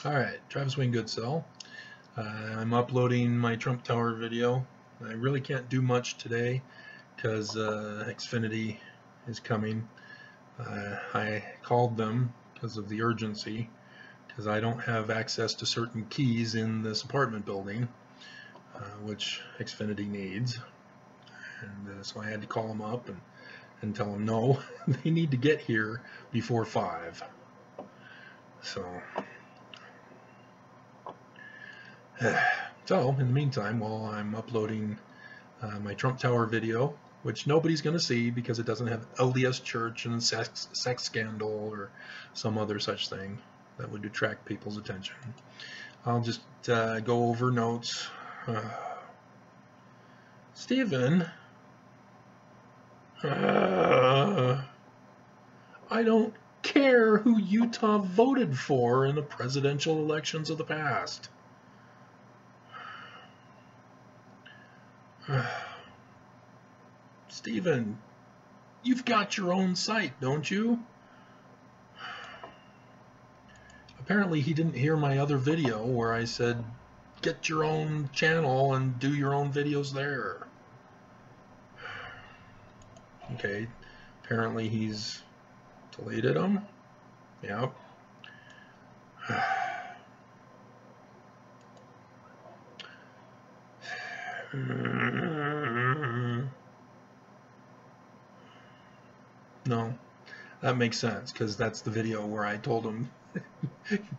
Alright, Travis Wayne Goodsell. I'm uploading my Trump Tower video. I really can't do much today because Xfinity is coming. I called them because of the urgency, because I don't have access to certain keys in this apartment building, which Xfinity needs. And so I had to call them up and tell them no, they need to get here before 5. So in the meantime, while I'm uploading my Trump Tower video, which nobody's going to see because it doesn't have LDS church and sex scandal or some other such thing that would attract people's attention, I'll just go over notes. Stephen, I don't care who Utah voted for in the presidential elections of the past. Stephen, you've got your own site, don't you? Apparently he didn't hear my other video where I said, get your own channel and do your own videos there. Okay, apparently he's deleted them. Yep. No, that makes sense, because that's the video where I told him,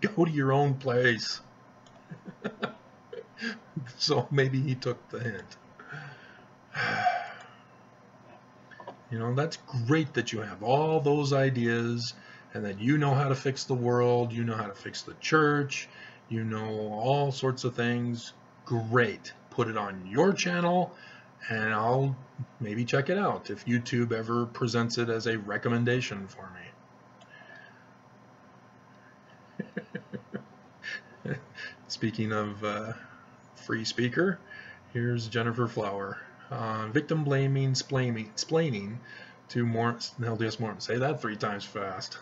go to your own place. So maybe he took the hint. You know, that's great that you have all those ideas and that you know how to fix the world, you know how to fix the church, you know all sorts of things. Great. Put it on your channel and I'll maybe check it out if YouTube ever presents it as a recommendation for me. Speaking of free speaker, here's Jennifer Flower. Victim blaming, splaining to LDS Mormon. Say that 3 times fast.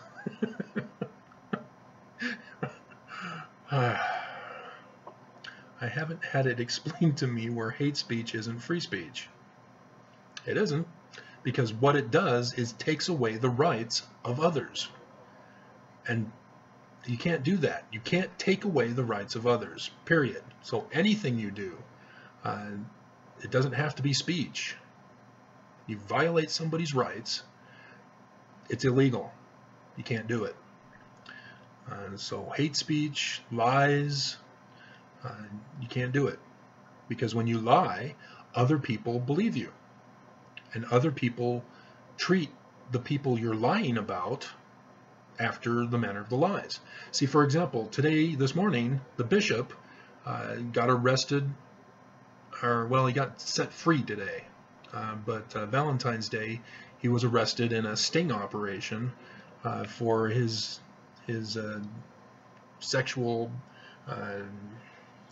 I haven't had it explained to me where hate speech isn't free speech. It isn't, because what it does is takes away the rights of others. And you can't do that. You can't take away the rights of others, period. So anything you do, it doesn't have to be speech. You violate somebody's rights, it's illegal. You can't do it. So hate speech, lies, you can't do it. Because when you lie, other people believe you. And other people treat the people you're lying about after the manner of the lies. See, for example, this morning, the bishop got arrested, or well, he got set free today. But Valentine's Day, he was arrested in a sting operation for his sexual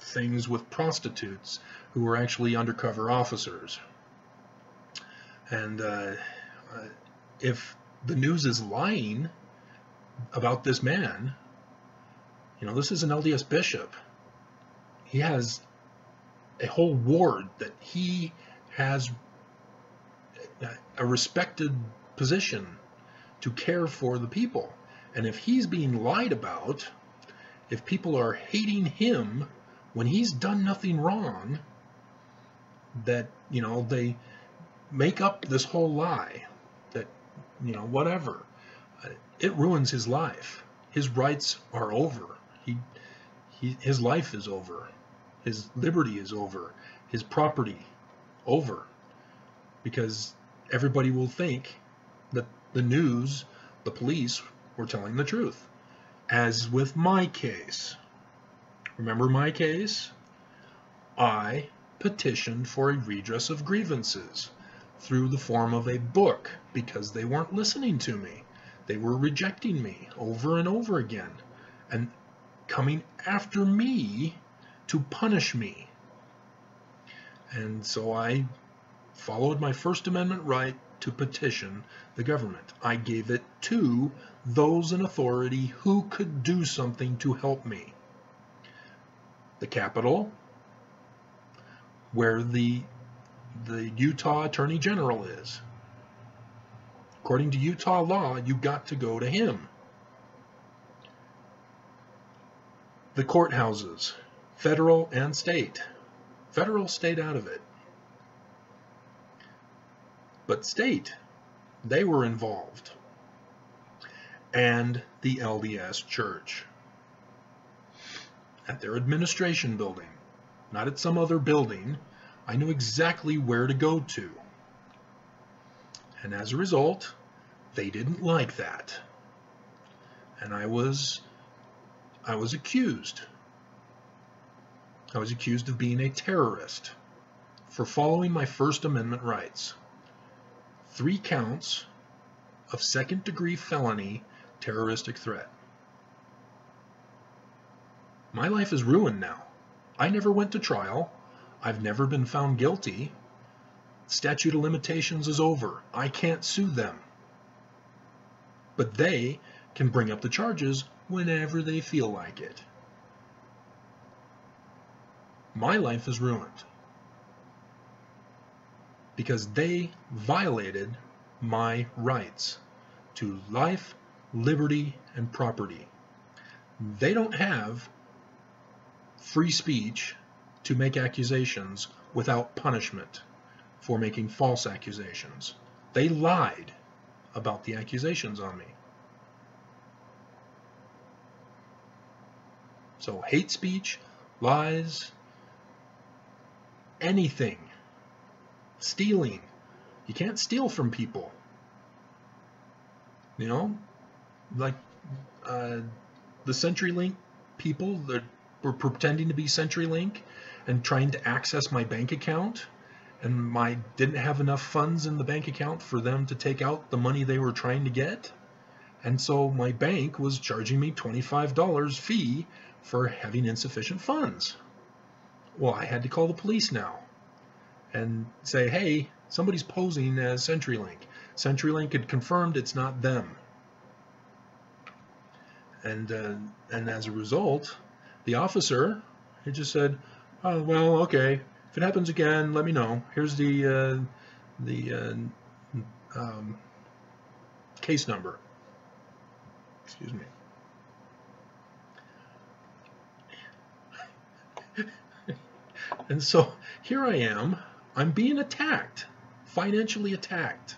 things with prostitutes who were actually undercover officers. And if the news is lying about this man, you know, this is an LDS bishop. He has a whole ward that he has a respected position to care for the people. And if he's being lied about, if people are hating him when he's done nothing wrong, that, you know, they make up this whole lie that, you know, whatever, it ruins his life. His rights are over. His life is over. His liberty is over. His property over. Because everybody will think that the news, the police, were telling the truth. As with my case. Remember my case? I petitioned for a redress of grievances through the form of a book because they weren't listening to me. They were rejecting me over and over again and coming after me to punish me. And so I followed my First Amendment right to petition the government. I gave it to those in authority who could do something to help me. the Capitol, where the Utah Attorney General is. According to Utah law, you got to go to him. The courthouses, federal and state. Federal stayed out of it. But state, they were involved. And the LDS Church. At their administration building, not at some other building, I knew exactly where to go to. And as a result, they didn't like that. And I was accused. I was accused of being a terrorist for following my First Amendment rights. 3 counts of second-degree felony terroristic threat. My life is ruined now. I never went to trial. I've never been found guilty. Statute of limitations is over. I can't sue them. But they can bring up the charges whenever they feel like it. My life is ruined because they violated my rights to life, liberty, and property. They don't have free speech to make accusations without punishment for making false accusations. They lied about the accusations on me. So hate speech, lies, anything, stealing. You can't steal from people. You know, like the CenturyLink people that were pretending to be CenturyLink and trying to access my bank account, and didn't have enough funds in the bank account for them to take out the money they were trying to get. And so my bank was charging me $25 fee for having insufficient funds. Well, I had to call the police now and say, hey, somebody's posing as CenturyLink. CenturyLink had confirmed it's not them. And as a result, the officer, he just said, oh, well, okay, if it happens again, let me know. Here's the case number. Excuse me. And so here I am. I'm being attacked, financially attacked,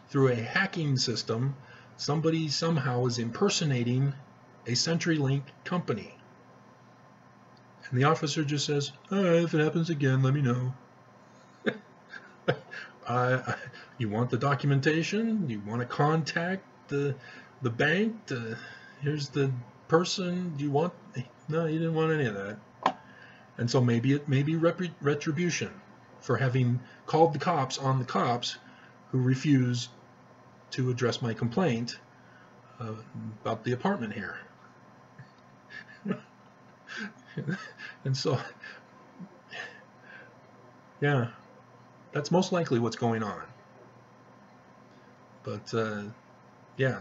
through a hacking system. Somebody somehow is impersonating a CenturyLink company. And the officer just says, if it happens again, let me know. You want the documentation? You want to contact the bank? Here's the person. Do you want? No, you didn't want any of that. And so maybe it may be retribution for having called the cops on the cops who refused to address my complaint about the apartment here. And so, yeah, that's most likely what's going on. But, yeah,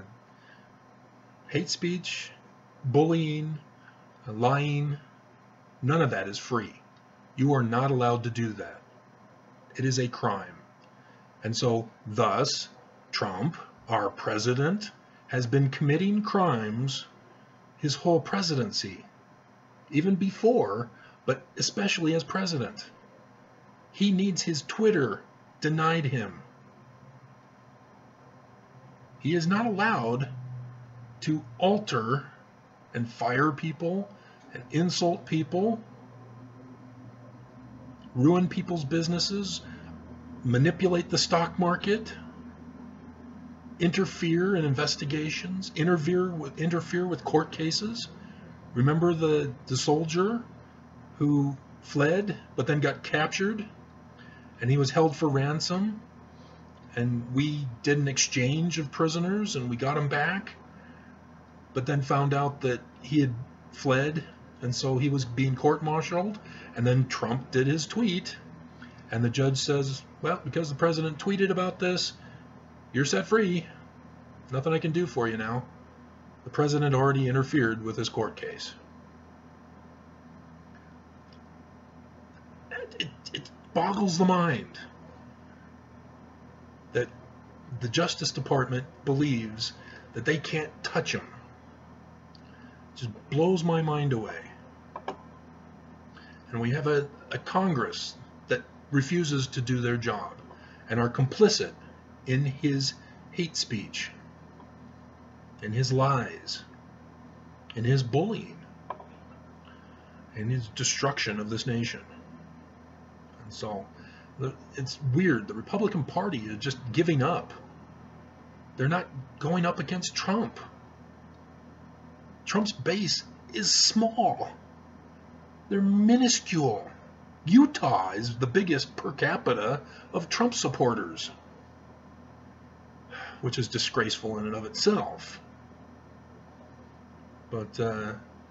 hate speech, bullying, lying, none of that is free. You are not allowed to do that. It is a crime. And so, thus, Trump, our president, has been committing crimes his whole presidency. Even before, but especially as president. He needs his Twitter denied him. He is not allowed to alter and fire people and insult people, ruin people's businesses, manipulate the stock market, interfere in investigations, interfere with court cases. Remember the soldier who fled but then got captured, and he was held for ransom, and we did an exchange of prisoners and we got him back, but then found out that he had fled, and so he was being court-martialed. And then Trump did his tweet, and the judge says, well, because the president tweeted about this, you're set free. Nothing I can do for you now. The president already interfered with his court case. boggles the mind that the Justice Department believes that they can't touch him. It just blows my mind away. And we have a Congress that refuses to do their job and are complicit in his hate speech, in his lies, in his bullying, in his destruction of this nation. And so it's weird. The Republican Party is just giving up. They're not going up against Trump. Trump's base is small. They're minuscule. Utah is the biggest per capita of Trump supporters, which is disgraceful in and of itself. But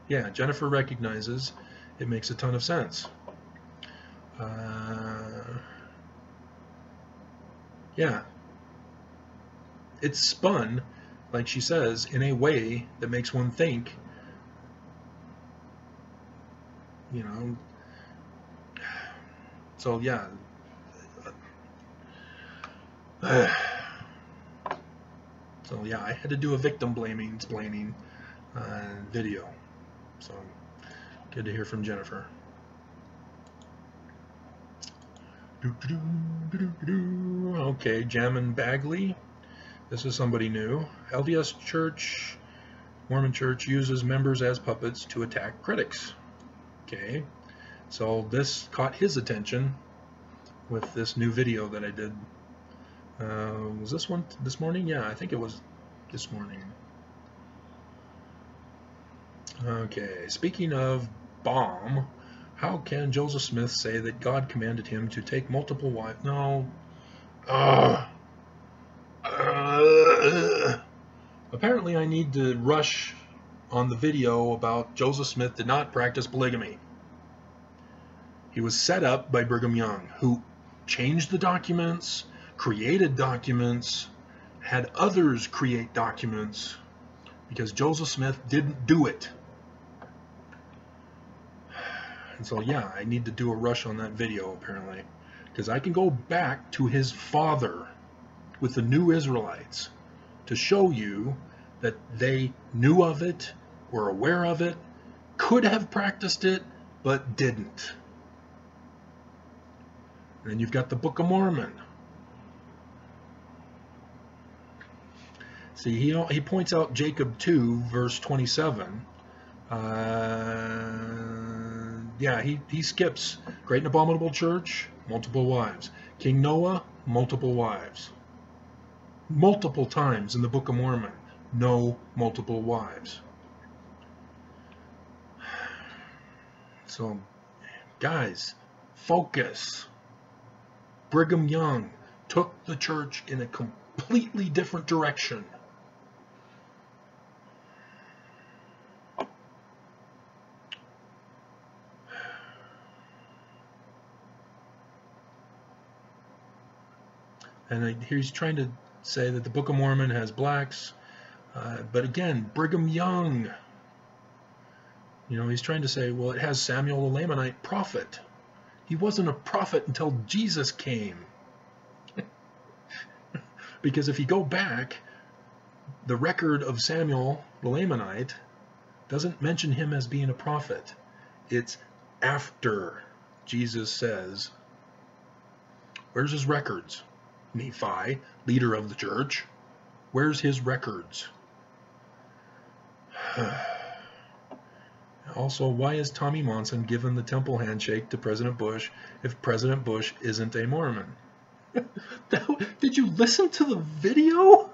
yeah, Jennifer recognizes it makes a ton of sense. Yeah, it's spun, like she says, in a way that makes one think, you know. So yeah, so yeah, I had to do a victim blaming, explaining video. So good to hear from Jennifer. Okay, Jammin Bagley. This is somebody new. LDS Church, Mormon Church uses members as puppets to attack critics. Okay, so this caught his attention with this new video that I did. Was this one this morning? Yeah, I think it was this morning. Okay, speaking of bomb, how can Joseph Smith say that God commanded him to take multiple wives? No. Apparently I need to rush on the video about Joseph Smith did not practice polygamy. He was set up by Brigham Young, who changed the documents, created documents, had others create documents, because Joseph Smith didn't do it. And so yeah, I need to do a rush on that video apparently, because I can go back to his father with the New Israelites to show you that they knew of it, were aware of it, could have practiced it, but didn't. And then you've got the Book of Mormon. See, he points out Jacob 2, verse 27. Yeah, he skips Great and Abominable Church, multiple wives. King Noah, multiple wives. Multiple times in the Book of Mormon, no multiple wives. So, guys, focus. Brigham Young took the church in a completely different direction. And he's trying to say that the Book of Mormon has blacks, but again, Brigham Young, you know, he's trying to say, well, it has Samuel the Lamanite prophet. He wasn't a prophet until Jesus came. Because if you go back, the record of Samuel the Lamanite doesn't mention him as being a prophet. It's after Jesus says, where's his records? Nephi, leader of the church, where's his records? Also, why is Tommy Monson given the temple handshake to President Bush if President Bush isn't a Mormon? Did you listen to the video?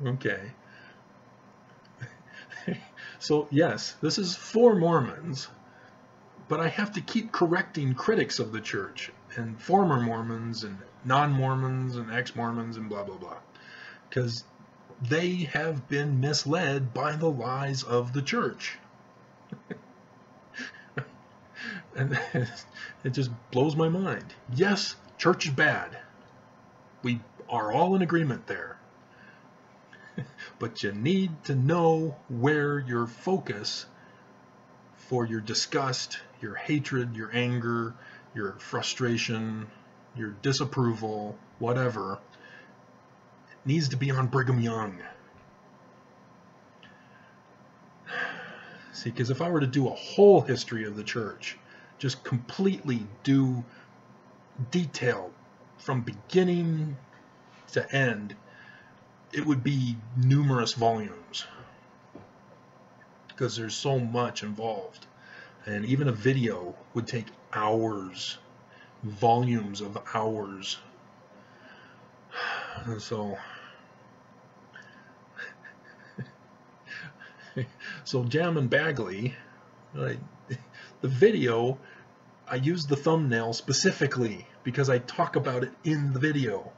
Okay. So, yes, this is for Mormons. But I have to keep correcting critics of the church and former Mormons and non-Mormons and ex-Mormons and blah, blah, blah. Because they have been misled by the lies of the church. And it just blows my mind. Yes, church is bad. We are all in agreement there. But you need to know where your focus for your disgust, your hatred, your anger, your frustration, your disapproval, whatever, it needs to be on Brigham Young. See, because if I were to do a whole history of the church, just completely do detail from beginning to end, it would be numerous volumes because there's so much involved. And even a video would take hours, volumes of hours. And so Jam and Bagley, the video, I use the thumbnail specifically because I talk about it in the video.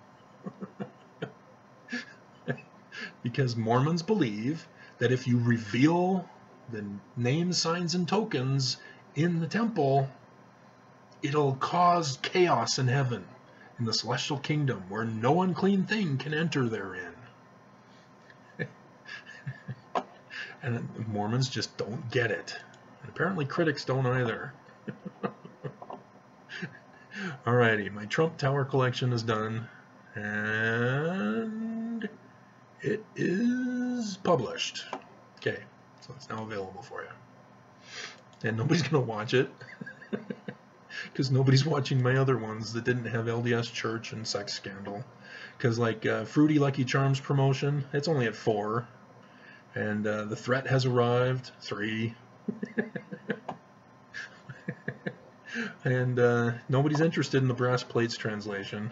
Because Mormons believe that if you reveal the names, signs, and tokens in the temple, it'll cause chaos in heaven, in the celestial kingdom, where no unclean thing can enter therein. And Mormons just don't get it. And apparently critics don't either. Alrighty, my Trump Tower collection is done. And it is published. Okay, so it's now available for you. And nobody's going to watch it. Because nobody's watching my other ones that didn't have LDS church and sex scandal. Because like Fruity Lucky Charms promotion, it's only at 4. And The Threat Has Arrived, 3. And nobody's interested in the Brass Plates translation.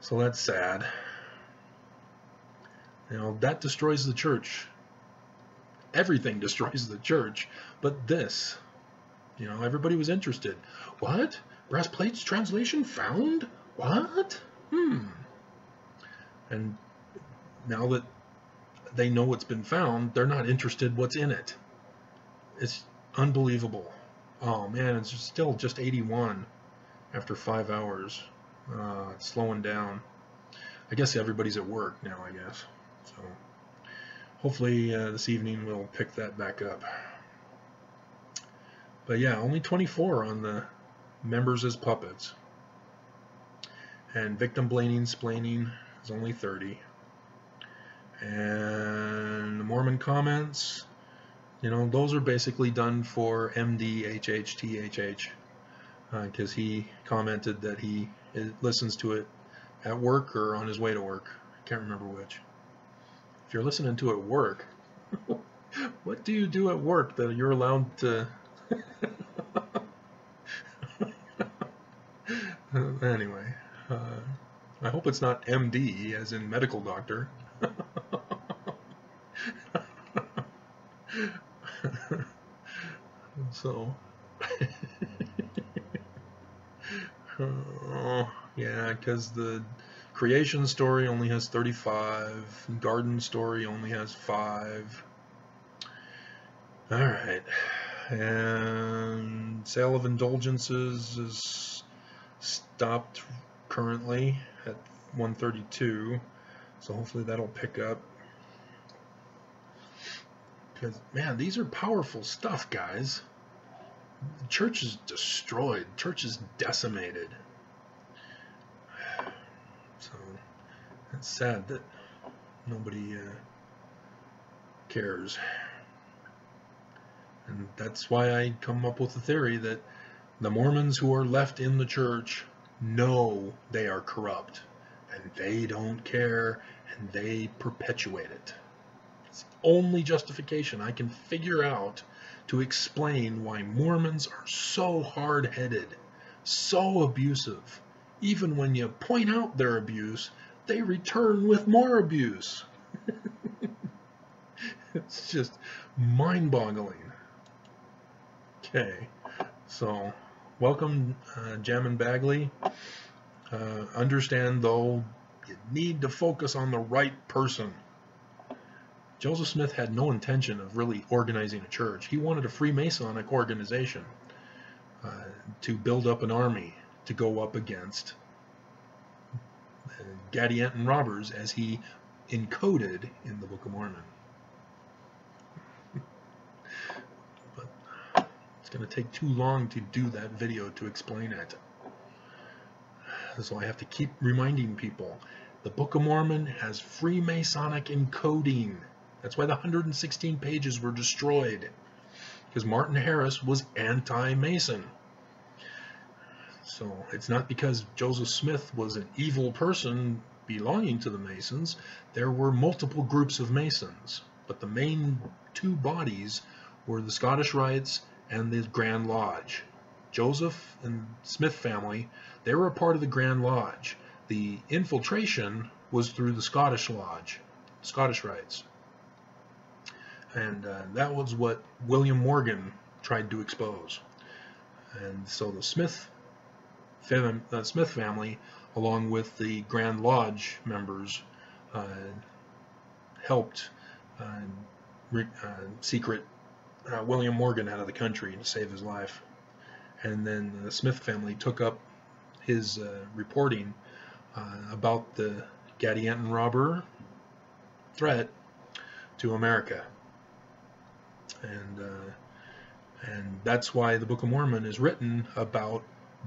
So that's sad. You know, that destroys the church. Everything destroys the church. But this, you know, everybody was interested. What? Brass Plates translation found? What? And now that they know what's been found, they're not interested what's in it. It's unbelievable. Oh man, it's still just 81 after 5 hours. It's slowing down. I guess everybody's at work now, I guess. So hopefully this evening we'll pick that back up. But yeah, only 24 on the members as puppets. And victim blaming, splaining is only 30. And the Mormon comments, you know, those are basically done for MDHHTHH, because he commented that he listens to it at work or on his way to work. I can't remember which. If you're listening to it at work, what do you do at work that you're allowed to... Anyway, I hope it's not MD, as in medical doctor. So, yeah, because the creation story only has 35, garden story only has 5. Alright, and sale of indulgences is stopped currently at 132, so hopefully that'll pick up. Because, man, these are powerful stuff, guys. The church is destroyed. The church is decimated. So, it's sad that nobody cares. And that's why I come up with the theory that the Mormons who are left in the church know they are corrupt. And they don't care, and they perpetuate it. It's the only justification I can figure out to explain why Mormons are so hard-headed, so abusive. Even when you point out their abuse, they return with more abuse. It's just mind-boggling. Okay, so welcome, Jam and Bagley. Understand, though, you need to focus on the right person. Joseph Smith had no intention of really organizing a church. He wanted a Freemasonic organization to build up an army to go up against Gadianton and robbers, as he encoded in the Book of Mormon. But going to take too long to do that video to explain it. So I have to keep reminding people. The Book of Mormon has Freemasonic encoding. That's why the 116 pages were destroyed. Because Martin Harris was anti-Mason. So it's not because Joseph Smith was an evil person belonging to the Masons. There were multiple groups of Masons. But the main two bodies were the Scottish Rites and the Grand Lodge. Joseph and Smith family, they were a part of the Grand Lodge. The infiltration was through the Scottish Lodge, Scottish Rites. And that was what William Morgan tried to expose. And so the Smith family, along with the Grand Lodge members, helped secret William Morgan out of the country to save his life. And then the Smith family took up his reporting about the Gadianton robber threat to America. And that's why the Book of Mormon is written about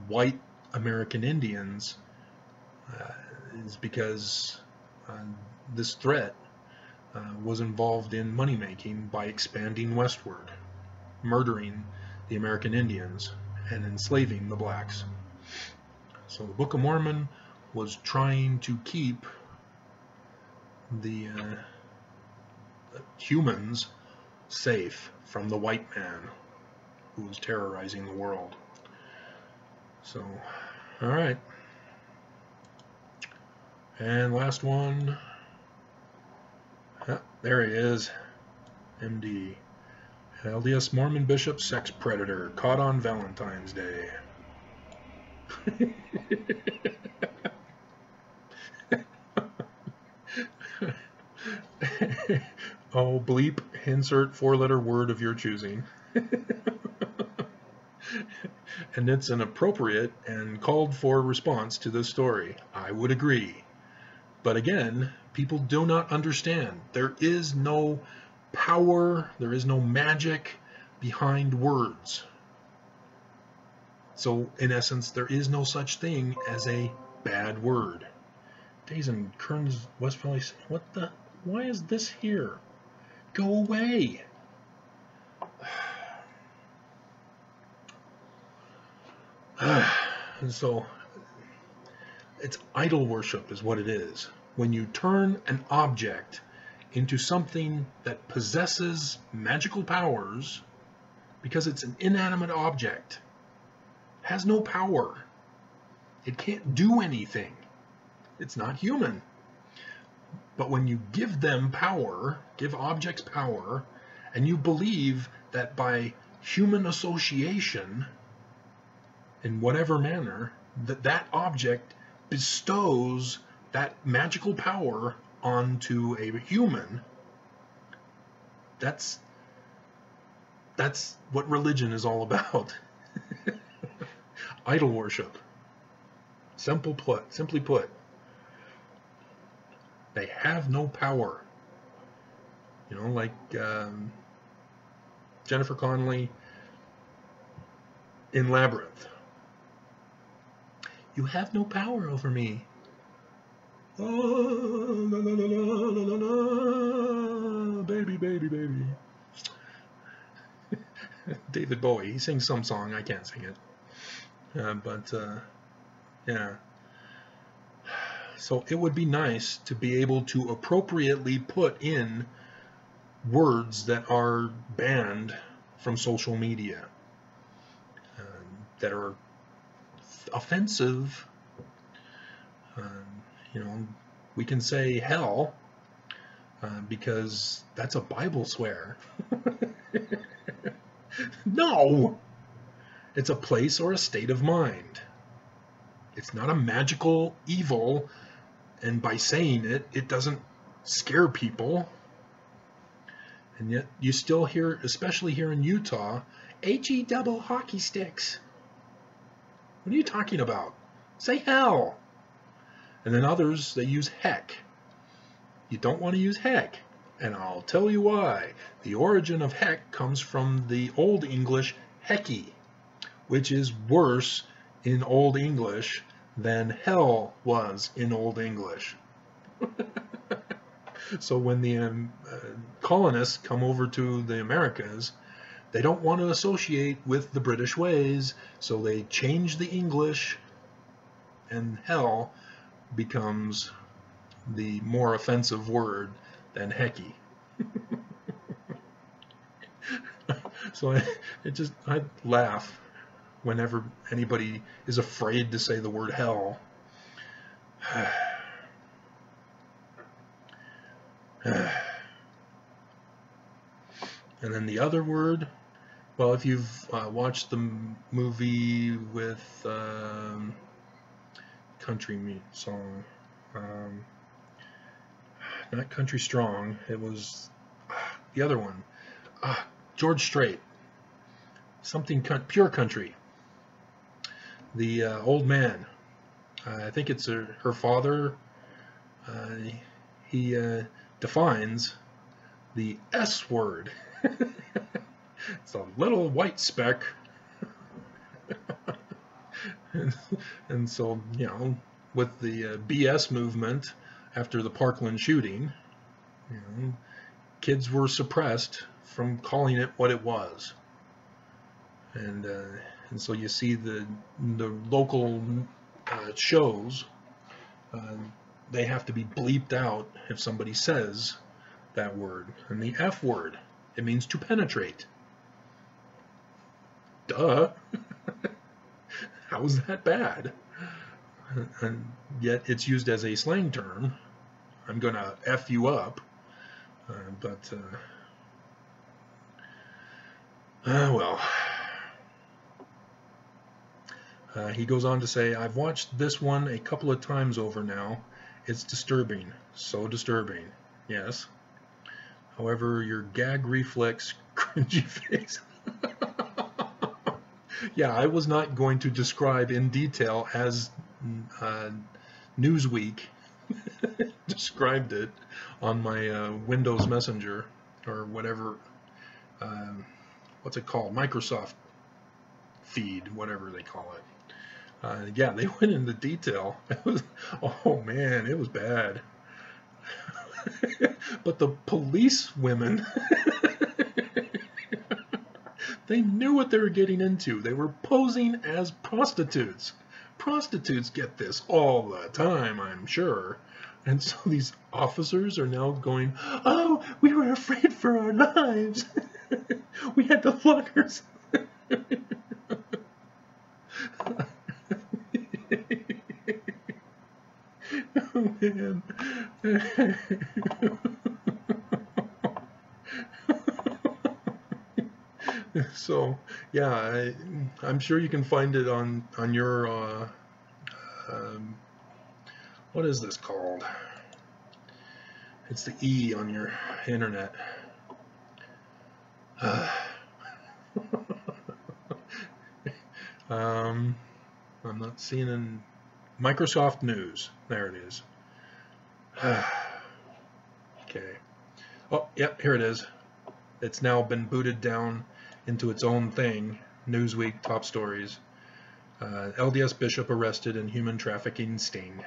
white American Indians, is because this threat was involved in money making by expanding westward, murdering the American Indians and enslaving the blacks. So the Book of Mormon was trying to keep the humans safe from the white man who was terrorizing the world. So, all right. And last one. Ah, there he is. MD. LDS Mormon bishop sex predator caught on Valentine's Day. Oh, bleep, insert 4-letter word of your choosing. And it's an appropriate and called for response to this story. I would agree. But again, people do not understand. There is no power, there is no magic behind words. So, in essence, there is no such thing as a bad word. Days in Kearns, West Valley. What the? Why is this here? Go away. And so, it's idol worship is what it is. When you turn an object into something that possesses magical powers, because it's an inanimate object, has no power. It can't do anything. It's not human. But when you give them power, give objects power, and you believe that by human association, in whatever manner, that object bestows that magical power onto a human, that's what religion is all about. Idol worship. Simply put, they have no power. You know, like Jennifer Connelly in Labyrinth. You have no power over me. Oh, la, la, la, la, la, la, baby, baby, baby. David Bowie, he sings some song, I can't sing it. Yeah. So it would be nice to be able to appropriately put in words that are banned from social media, that are offensive. You know, we can say hell because that's a Bible swear. No! It's a place or a state of mind. It's not a magical evil, and by saying it, it doesn't scare people. And yet you still hear, especially here in Utah, HE double hockey sticks. What are you talking about? Say hell. And then others, they use heck. You don't want to use heck. And I'll tell you why. The origin of heck comes from the Old English Heki, which is worse in Old English than hell was in Old English. So when the colonists come over to the Americas, they don't want to associate with the British ways, so they change the English, and hell becomes the more offensive word than Heki. So I laugh whenever anybody is afraid to say the word hell. And then the other word, well, if you've watched the movie with country song, not Country Strong, it was the other one, George Strait, something Pure Country. The old man, I think it's her father, he defines the S word. It's a little white speck. And so, you know, with the BS movement after the Parkland shooting, you know, kids were suppressed from calling it what it was. And so you see the local shows, they have to be bleeped out if somebody says that word. And the F word, it means to penetrate. Duh. How is that bad? And yet it's used as a slang term. I'm gonna F you up. Well. He goes on to say, I've watched this one a couple of times over now. It's disturbing. So disturbing. Yes. However, your gag reflex, cringy face. Yeah, I was not going to describe in detail as Newsweek described it on my Windows Messenger, or whatever, what's it called? Microsoft feed, whatever they call it. Yeah, they went into detail. It was, oh man, it was bad. But the police women, they knew what they were getting into. They were posing as prostitutes. Prostitutes get this all the time, I'm sure. And so these officers are now going, oh, we were afraid for our lives. We had to lock ourselves. Oh, man. So, yeah, I'm sure you can find it on your, what is this called? It's the E on your internet. I'm not seeing in Microsoft News. There it is. Okay. Oh, yeah, here it is. It's now been booted down into its own thing. Newsweek top stories. LDS bishop arrested in human trafficking sting.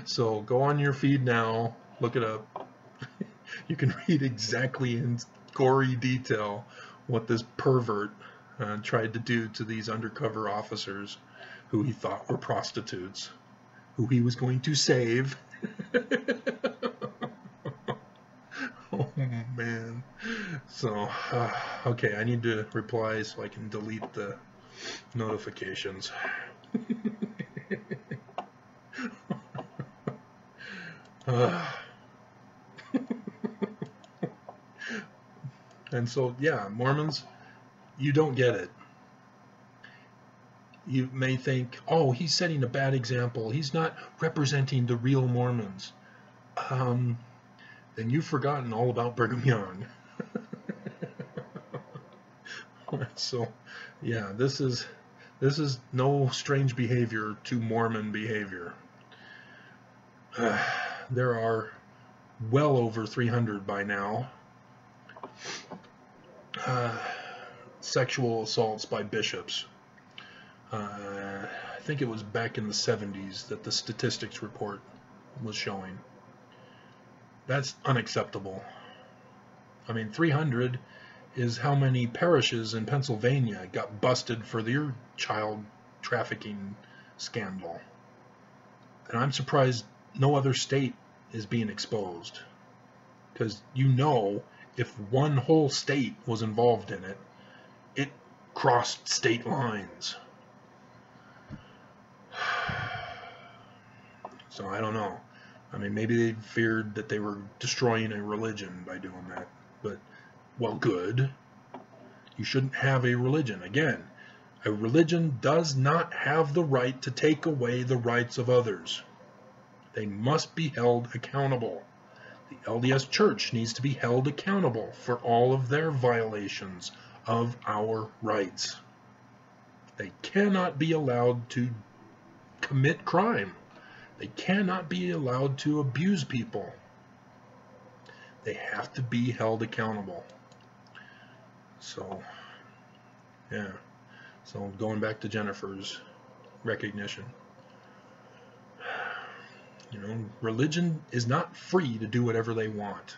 So go on your feed now, look it up. You can read exactly in gory detail what this pervert tried to do to these undercover officers who he thought were prostitutes, who he was going to save. Oh man. So, okay, I need to reply so I can delete the notifications. And so, yeah, Mormons, you don't get it. You may think, oh, he's setting a bad example. He's not representing the real Mormons. Then you've forgotten all about Brigham Young. So, yeah, this is no strange behavior to Mormon behavior. There are well over 300 by now. sexual assaults by bishops. I think it was back in the 70s that the statistics report was showing. That's unacceptable. I mean, 300 is how many parishes in Pennsylvania got busted for their child trafficking scandal. And I'm surprised no other state is being exposed. Because you know, if one whole state was involved in it, it crossed state lines. So I don't know. I mean, maybe they feared that they were destroying a religion by doing that. But, well, good. You shouldn't have a religion. Again, a religion does not have the right to take away the rights of others. They must be held accountable. The LDS Church needs to be held accountable for all of their violations of our rights. They cannot be allowed to commit crime. They cannot be allowed to abuse people. They have to be held accountable. So, yeah. So going back to Jennifer's recognition. You know, religion is not free to do whatever they want.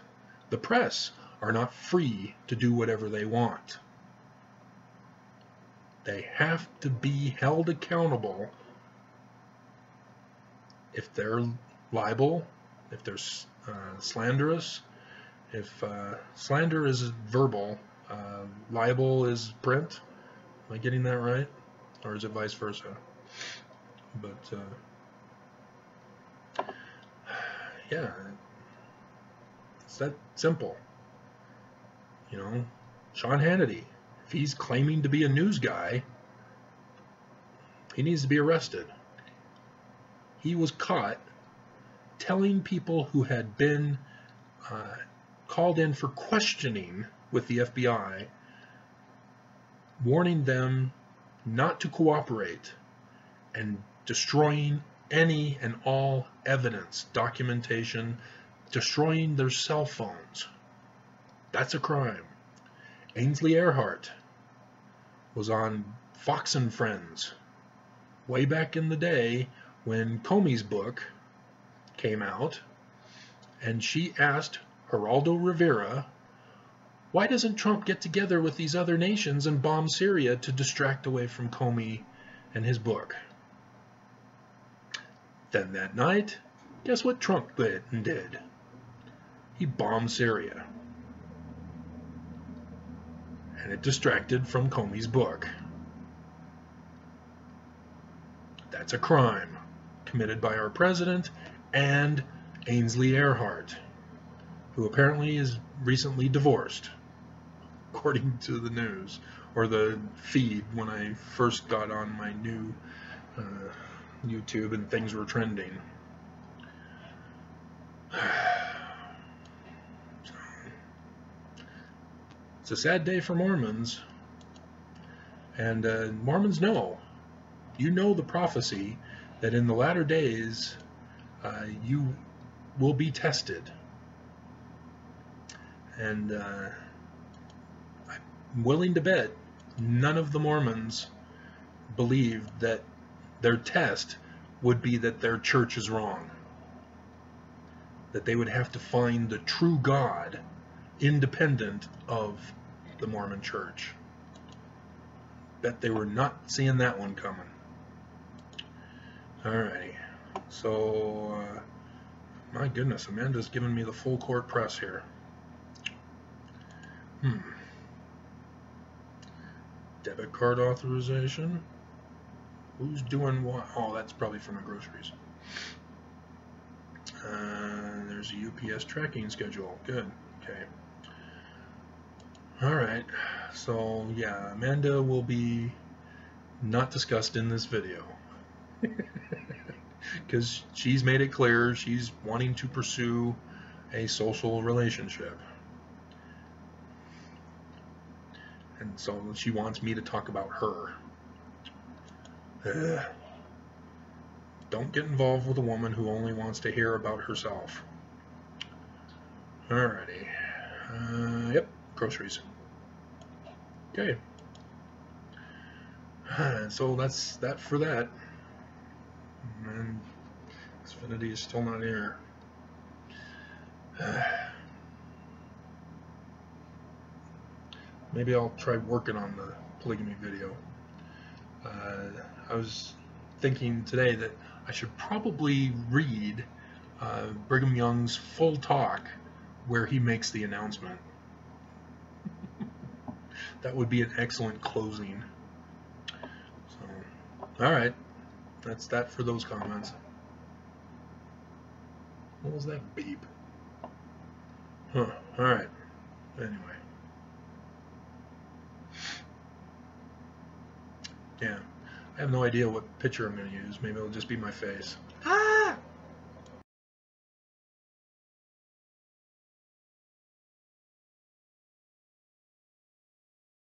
The press are not free to do whatever they want. They have to be held accountable if they're libel, if they're slanderous. If slander is verbal, libel is print. Am I getting that right? Or is it vice versa? But, yeah, it's that simple. You know, Sean Hannity, if he's claiming to be a news guy, he needs to be arrested. He was caught telling people who had been called in for questioning with the FBI, warning them not to cooperate and destroying any and all evidence, documentation, destroying their cell phones. That's a crime. Ainsley Earhart was on Fox and Friends way back in the day when Comey's book came out, and she asked Geraldo Rivera, why doesn't Trump get together with these other nations and bomb Syria to distract away from Comey and his book? Then that night, guess what Trump did? He bombed Syria. And it distracted from Comey's book. That's a crime committed by our president and Ainsley Earhart, who apparently is recently divorced, according to the news, or the feed when I first got on my new YouTube and things were trending. It's a sad day for Mormons, and Mormons know. You know the prophecy that in the latter days you will be tested. And I'm willing to bet none of the Mormons believe that their test would be that their church is wrong. That they would have to find the true God independent of the Mormon church. Bet they were not seeing that one coming. Alrighty, so my goodness, Amanda's giving me the full court press here. Debit card authorization. Who's doing what? Oh, that's probably from the groceries. There's a UPS tracking schedule. Good. Okay. Alright, so yeah, Amanda will be not discussed in this video. Because she's made it clear she's wanting to pursue a social relationship. And so she wants me to talk about her. Don't get involved with a woman who only wants to hear about herself. Alrighty. Yep, groceries. Okay. So that's that for that. And Xfinity is still not here. Maybe I'll try working on the polygamy video. I was thinking today that I should probably read Brigham Young's full talk where he makes the announcement. That would be an excellent closing. So, all right, that's that for those comments. What was that beep? Huh, all right, anyway. Yeah, I have no idea what picture I'm going to use. Maybe it'll just be my face.